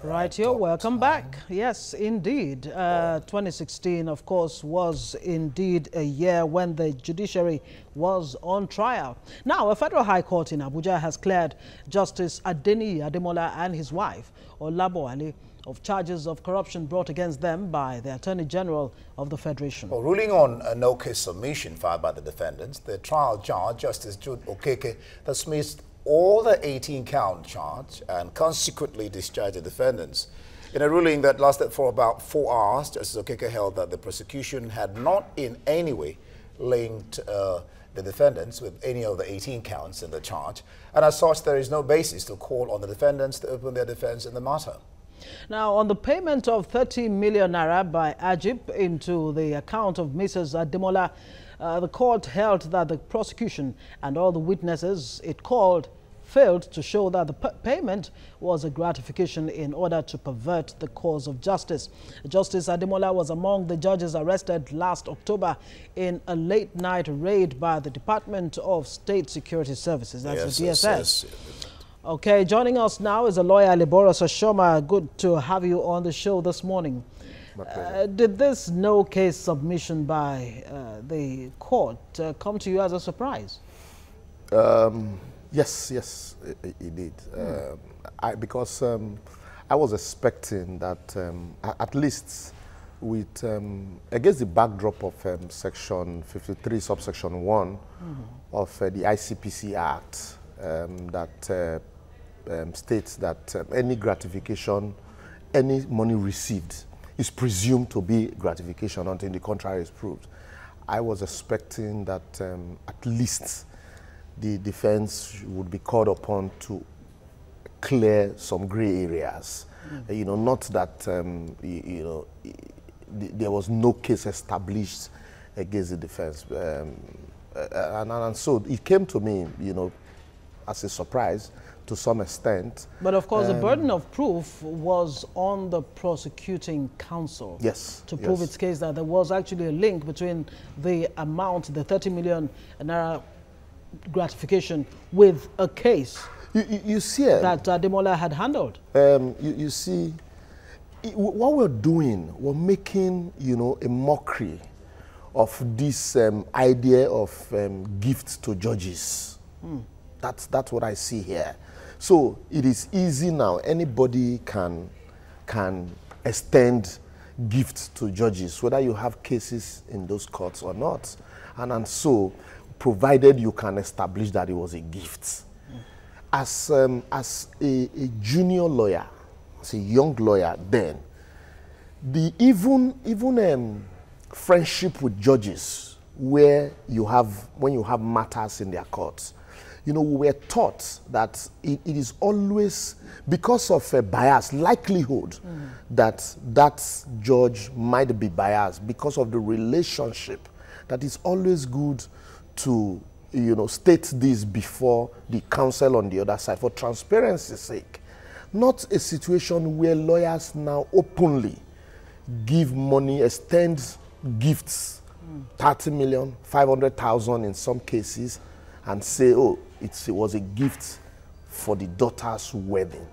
Right here, welcome back. Yes, indeed. 2016, of course, was indeed a year when the judiciary was on trial. Now, a federal high court in Abuja has cleared Justice Adeniyi Ademola and his wife, Olabowale, of charges of corruption brought against them by the Attorney General of the Federation. Well, ruling on a no-case submission filed by the defendants, the trial judge, Justice Jude Okeke, dismissed all the 18-count charge and consequently discharged the defendants. In a ruling that lasted for about 4 hours, Justice Okeke held that the prosecution had not in any way linked the defendants with any of the 18 counts in the charge, and as such, there is no basis to call on the defendants to open their defense in the matter. Now, on the payment of 30 million naira by Ajib into the account of Mrs. Ademola, the court held that the prosecution and all the witnesses it called failed to show that the payment was a gratification in order to pervert the cause of justice. Justice Ademola was among the judges arrested last October in a late-night raid by the Department of State Security Services, that's the DSS. Yes. Okay, joining us now is a lawyer, Liboros Ashoma. Good to have you on the show this morning. Did this no-case submission by the court come to you as a surprise? Yes, it did. Because I was expecting that at least with, against the backdrop of Section 53, subsection 1 of the ICPC Act, that states that any gratification, any money received is presumed to be gratification until the contrary is proved. I was expecting that at least the defense would be called upon to clear some gray areas. You know, not that, there was no case established against the defense. And so it came to me, as a surprise to some extent. But of course, the burden of proof was on the prosecuting counsel. Yes. To prove its case that there was actually a link between the amount, the 30 million naira gratification, with a case you see that Ademola had handled. You see, what we're doing, we're making, a mockery of this idea of gifts to judges. That's what I see here. So it is easy now. Anybody can extend gifts to judges, whether you have cases in those courts or not. And so, provided you can establish that it was a gift. As a junior lawyer, as a young lawyer then, even friendship with judges when you have matters in their courts, we were taught that it is always because of a bias, likelihood that that judge might be biased because of the relationship, that it's always good to, state this before the counsel on the other side for transparency's sake. Not a situation where lawyers now openly give money, extend gifts, 30 million, 500,000 in some cases, and say, oh, it was a gift for the daughter's wedding.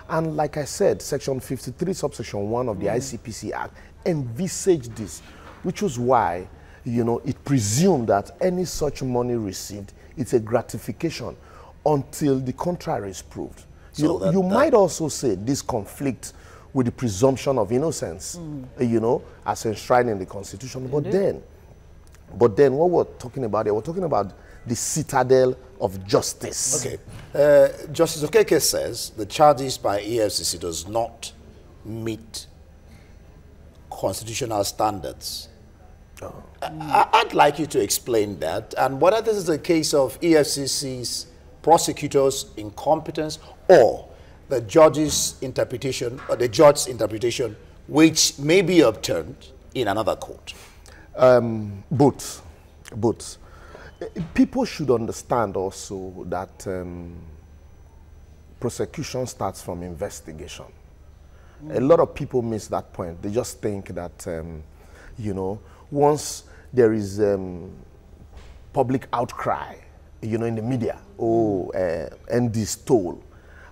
And like I said, Section 53, subsection 1 of the ICPC Act envisaged this, which was why, it presumed that any such money received, it's a gratification until the contrary is proved. So you might also say this conflict with the presumption of innocence, as enshrined in the Constitution. But then what we're talking about here, we're talking about the citadel of justice. Okay. Justice Okeke says the charges by EFCC does not meet constitutional standards. I'd like you to explain that, and whether this is a case of EFCC's prosecutors' incompetence or the judge's interpretation, which may be obtained in another court. Both. People should understand also that prosecution starts from investigation. A lot of people miss that point. They just think that, once there is public outcry, in the media, ND stole,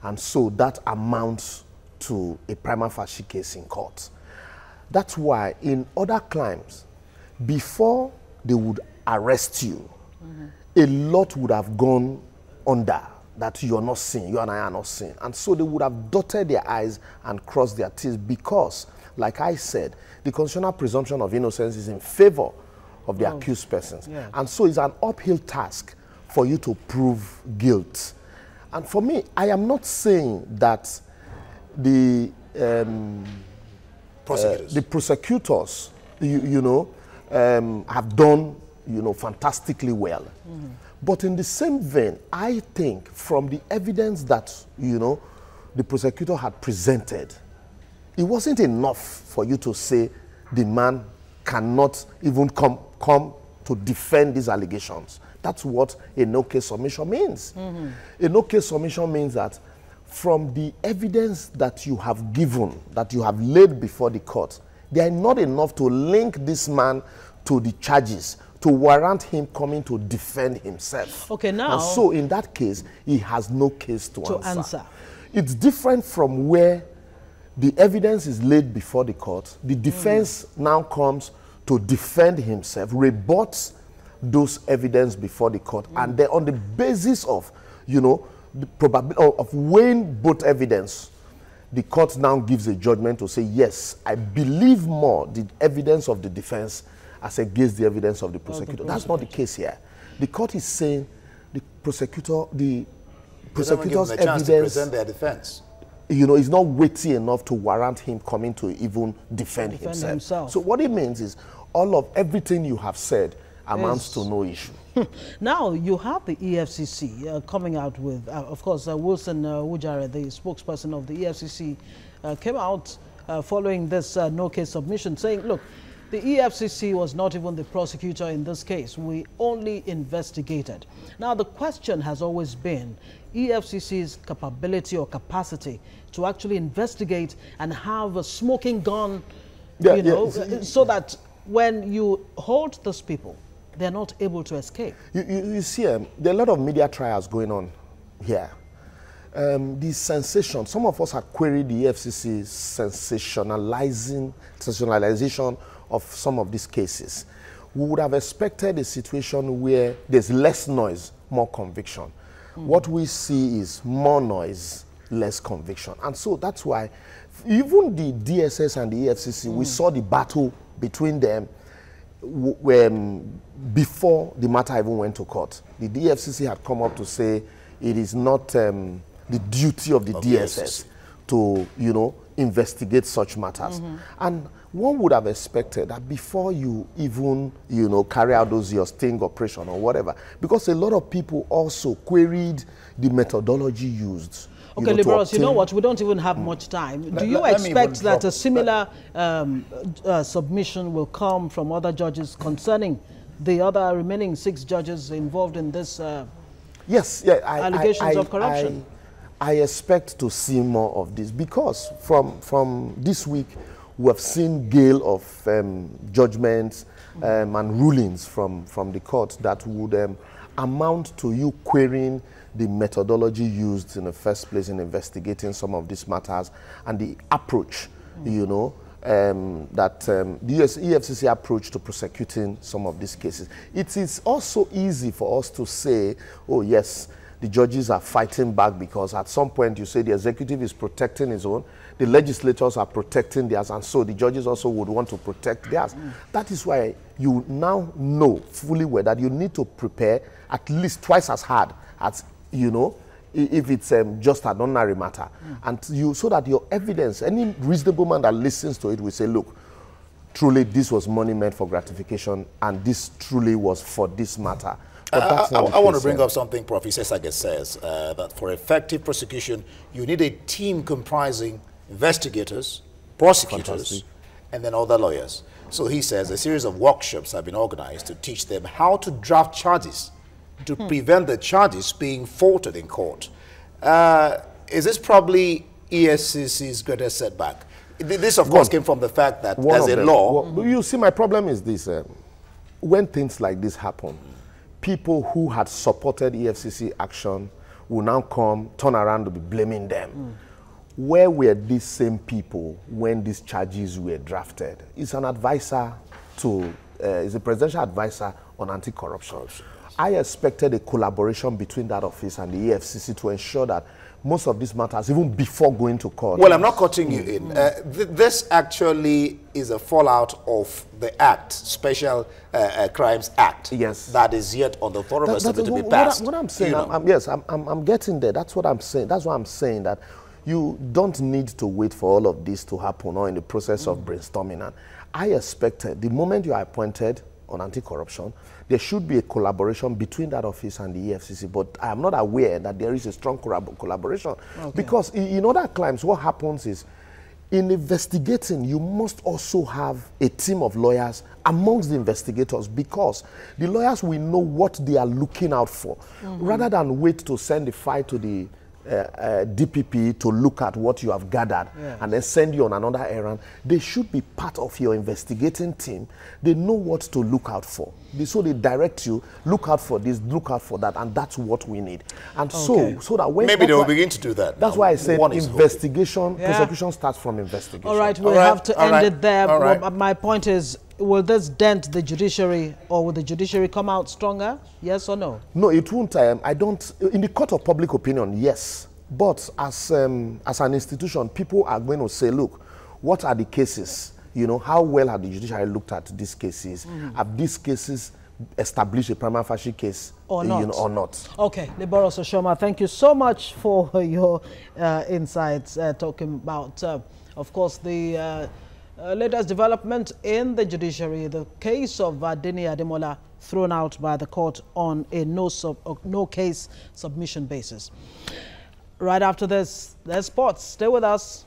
and so that amounts to a prima facie case in court. That's why in other crimes, before they would arrest you, a lot would have gone under that you are not seeing, you and I are not seeing. And so they would have dotted their I's and crossed their T's because, like I said, the constitutional presumption of innocence is in favor of the accused persons. Yeah. And so it's an uphill task for you to prove guilt. And for me, I am not saying that the prosecutors, have done, fantastically well. But in the same vein, I think from the evidence that, the prosecutor had presented, it wasn't enough for you to say the man cannot even come to defend these allegations. That's what a no-case submission means. A no-case submission means that from the evidence that you have given, that you have laid before the court, they are not enough to link this man to the charges, to warrant him coming to defend himself. Okay, now... And so in that case, he has no case to answer. It's different from where the evidence is laid before the court. The defense now comes to defend himself, rebuts those evidence before the court, and then on the basis of, the probability of weighing both evidence, the court now gives a judgment to say, yes, I believe more the evidence of the defense as against the evidence of the prosecutor. That's not the case here. The court is saying the prosecutor's evidence to present their defense. Is not weighty enough to warrant him coming to even defend himself. So what it means is everything you have said amounts to no issue. Now, you have the EFCC coming out with, of course, Wilson Wujare, the spokesperson of the EFCC, came out following this no-case submission saying, look, the EFCC was not even the prosecutor in this case. We only investigated. Now, the question has always been EFCC's capability or capacity to actually investigate and have a smoking gun, so that when you hold those people, they're not able to escape. You see, there are a lot of media trials going on here. The sensation, some of us have queried the EFCC's sensationalization of some of these cases. We would have expected a situation where there's less noise, more conviction. What we see is more noise, less conviction. And so that's why even the DSS and the EFCC, we saw the battle between them before the matter even went to court. The EFCC had come up to say it is not the duty of the DSS to, investigate such matters. And one would have expected that before you even, carry out your sting operation or whatever, because a lot of people also queried the methodology used. Okay, Liberals, you know what? We don't even have much time. Do you expect that a similar submission will come from other judges concerning the other remaining 6 judges involved in this allegations of corruption? I expect to see more of this because from this week, we have seen gale of judgments and rulings from the court that would amount to you querying the methodology used in the first place in investigating some of these matters and the approach, that the EFCC approach to prosecuting some of these cases. It is also easy for us to say, oh yes, the judges are fighting back because at some point you say the executive is protecting his own, the legislators are protecting theirs, and so the judges also would want to protect theirs. That is why you now know fully well that you need to prepare at least twice as hard as, if it's just an ordinary matter. And so that your evidence, any reasonable man that listens to it will say, look, truly this was money meant for gratification and this truly was for this matter. I want to bring up something Professor Saget says, that for effective prosecution, you need a team comprising investigators, prosecutors, and then other lawyers. So he says a series of workshops have been organized to teach them how to draft charges to prevent the charges being faulted in court. Is this probably EFCC's greatest setback? This, of course, came from the fact that there's a law. Well, you see, my problem is this. When things like this happen, people who had supported EFCC action will now turn around to be blaming them. where were these same people when these charges were drafted? It's an advisor to, is a presidential advisor on anti-corruption. I expected a collaboration between that office and the EFCC to ensure that most of these matters, even before going to court. Well, I'm not cutting you in. This actually is a fallout of the Act, Special Crimes Act. Yes. That is yet on the floor of assembly to be passed. What I'm saying, you know. yes, I'm getting there. That's what I'm saying. That's why I'm saying that you don't need to wait for all of this to happen or in the process of brainstorming. And I expected the moment you are appointed on anti-corruption, there should be a collaboration between that office and the EFCC, but I am not aware that there is a strong collaboration. Because in other crimes, what happens is, in investigating, you must also have a team of lawyers amongst the investigators, because the lawyers will know what they are looking out for, rather than wait to send the file to the DPP to look at what you have gathered and then send you on another errand. They should be part of your investigating team. They know what to look out for. So they direct you, look out for this, look out for that, and that's what we need. And so that when... Maybe they will begin to do that. That's why I said investigation, prosecution starts from investigation. All right, we'll have to end it there. Well, my point is, will this dent the judiciary, or will the judiciary come out stronger? Yes or no? No, it won't. I don't. In the court of public opinion, yes. But as an institution, people are going to say, look, what are the cases? You know, how well have the judiciary looked at these cases? Have these cases established a prima facie case or not? You know, or not? Okay, Liboros Oshoma, thank you so much for your insights, talking about, of course, the latest development in the judiciary, the case of Adeni Ademola thrown out by the court on a no case submission basis. Right after this, there's sports. Stay with us.